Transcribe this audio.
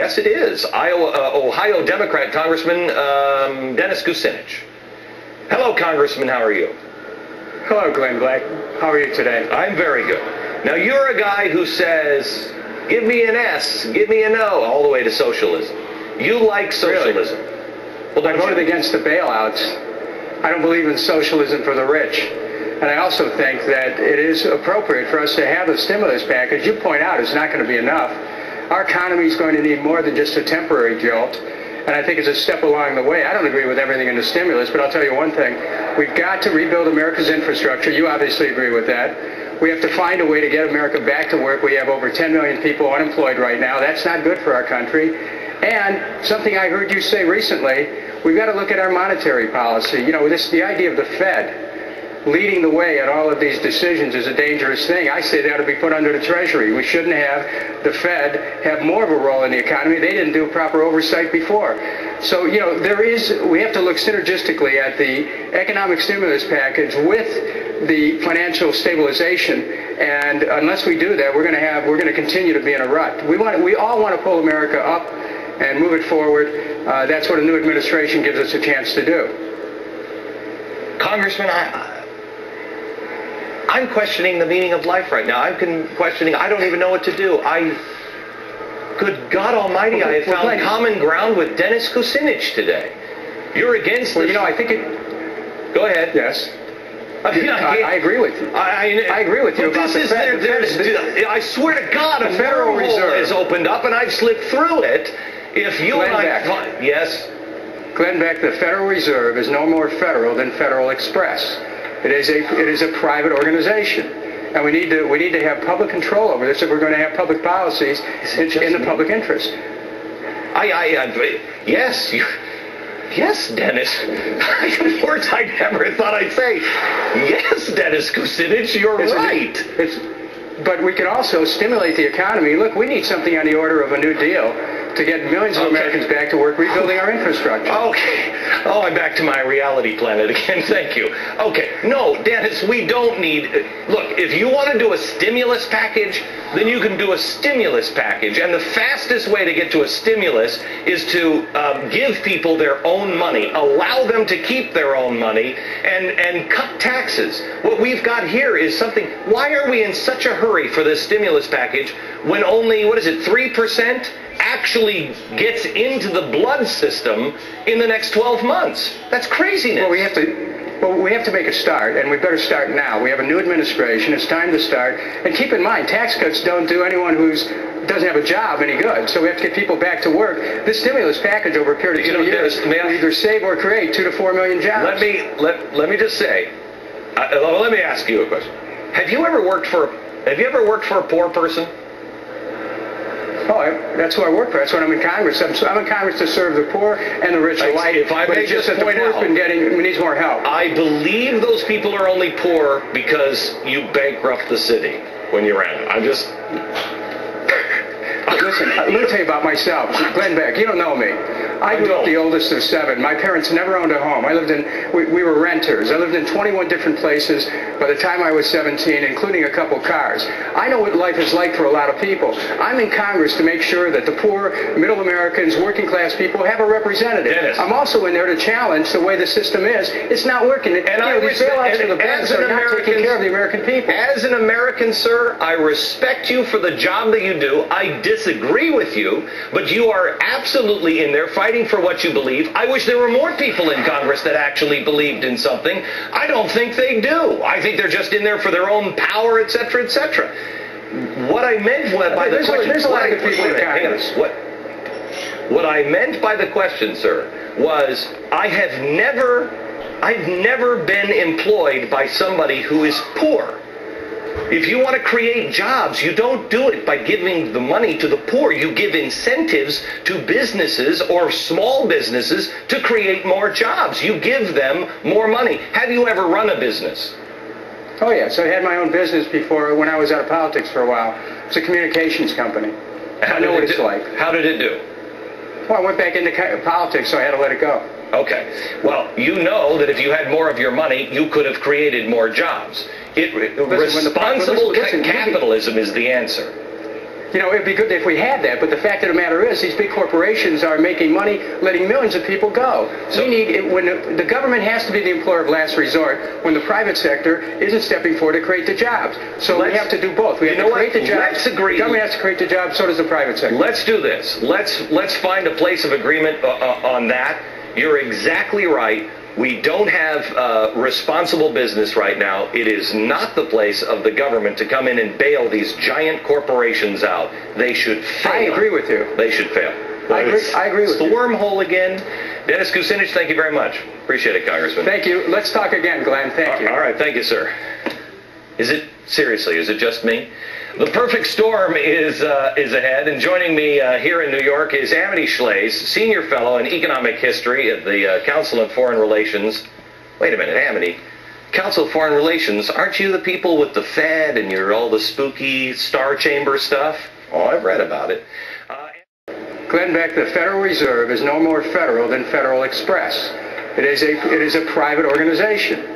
Yes, it is. Ohio Democrat Congressman Dennis Kucinich. Hello, Congressman. How are you? Hello, Glenn Black. How are you today? I'm very good. Now, you're a guy who says, give me an S, give me a no, all the way to socialism. You like socialism. Really? Well, I voted against the bailouts. I don't believe in socialism for the rich. And I also think that it is appropriate for us to have a stimulus package. You point out it's not going to be enough. Our economy is going to need more than just a temporary jolt. And I think it's a step along the way. I don't agree with everything in the stimulus, but I'll tell you one thing. We've got to rebuild America's infrastructure. You obviously agree with that. We have to find a way to get America back to work. We have over 10 million people unemployed right now. That's not good for our country. And something I heard you say recently, we've got to look at our monetary policy. You know, the idea of the Fed leading the way at all of these decisions is a dangerous thing. I say they ought to be put under the Treasury. We shouldn't have the Fed have more of a role in the economy. They didn't do proper oversight before. So, you know, we have to look synergistically at the economic stimulus package with the financial stabilization. And unless we do that, we're going to continue to be in a rut. We all want to pull America up and move it forward. That's what a new administration gives us a chance to do. Congressman, I'm questioning the meaning of life right now. I'm questioning, I don't even know what to do. Good God Almighty, I have found common ground with Dennis Kucinich today. You're against this. Well, you know, I think it... Go ahead. Yes. I agree with you. I agree with you about the Fed. I swear to God, a Federal Reserve has opened up and I've slipped through it. If you and I... Yes? Glenn Beck, the Federal Reserve is no more federal than Federal Express. It is a private organization, and we need to have public control over this if we're going to have public policies in the public interest. Yes, Dennis. Words I never thought I'd say. Yes, Dennis Kucinich, you're right. But we can also stimulate the economy. Look, we need something on the order of a New Deal to get millions of Americans back to work, rebuilding our infrastructure. Okay. Oh, I'm back to my reality planet again. Thank you. Okay. No, Dennis, we don't need... Look, if you want to do a stimulus package, then you can do a stimulus package. And the fastest way to get to a stimulus is to give people their own money, allow them to keep their own money, and cut taxes. What we've got here is something... Why are we in such a hurry for this stimulus package when only, 3% actually gets into the blood system in the next 12 months? That's craziness. Well, we have to make a start, and we better start now. We have a new administration. It's time to start. And keep in mind, tax cuts don't do anyone who doesn't have a job any good. So we have to get people back to work. This stimulus package over a period of 2 years will either save or create 2 to 4 million jobs. Let me just say, let me ask you a question. Have you ever worked for a poor person? Oh, that's who I work for. That's when I'm in Congress. I'm in Congress to serve the poor and the rich alike. If I may just point out, we need more help. I believe those people are only poor because you bankrupt the city when you ran. I'm just... Listen, let me tell you about myself. Glenn Beck, you don't know me. I grew up the oldest of 7. My parents never owned a home. We were renters. I lived in 21 different places by the time I was 17, including a couple cars. I know what life is like for a lot of people. I'm in Congress to make sure that the poor, middle Americans, working class people have a representative. Dennis. I'm also in there to challenge the way the system is. It's not working. And these bailouts for the banks are not taking care of the American people. As an American, sir, I respect you for the job that you do. I disagree with you, but you are absolutely in there fighting for what you believe. I wish there were more people in Congress that actually believed in something. I don't think they do. I think they're just in there for their own power, etc., etc. What I meant by the question... There's a lot of good people in Congress. What I meant by the question, sir, was I've never been employed by somebody who is poor. If you want to create jobs, you don't do it by giving the money to the poor. You give incentives to businesses or small businesses to create more jobs. You give them more money. Have you ever run a business? Oh, yes. I had my own business before when I was out of politics for a while. It's a communications company. I know what it's like. How did it do? Well, I went back into politics, so I had to let it go. Okay. Well, you know that if you had more of your money, you could have created more jobs. Responsible capitalism is the answer. You know, it'd be good if we had that, but the fact of the matter is these big corporations are making money, letting millions of people go. We need it when the government has to be the employer of last resort when the private sector isn't stepping forward to create the jobs. So we have to do both. We have to create the jobs. Let's agree. The government has to create the jobs, so does the private sector. Let's do this. Let's find a place of agreement on that. You're exactly right. We don't have responsible business right now. It is not the place of the government to come in and bail these giant corporations out. They should fail. I agree with you. They should fail. I agree with you. It's the wormhole again. Dennis Kucinich, thank you very much. Appreciate it, Congressman. Thank you. Let's talk again, Glenn. Thank you. All right. Thank you, sir. Is it just me? The perfect storm is ahead, and joining me here in New York is Amity Schlaze, Senior Fellow in Economic History at the Council on Foreign Relations. Wait a minute, Amity. Council of Foreign Relations, aren't you the people with the Fed and all the spooky Star Chamber stuff? Oh, I've read about it. Glenn Beck, the Federal Reserve is no more federal than Federal Express. It is a private organization.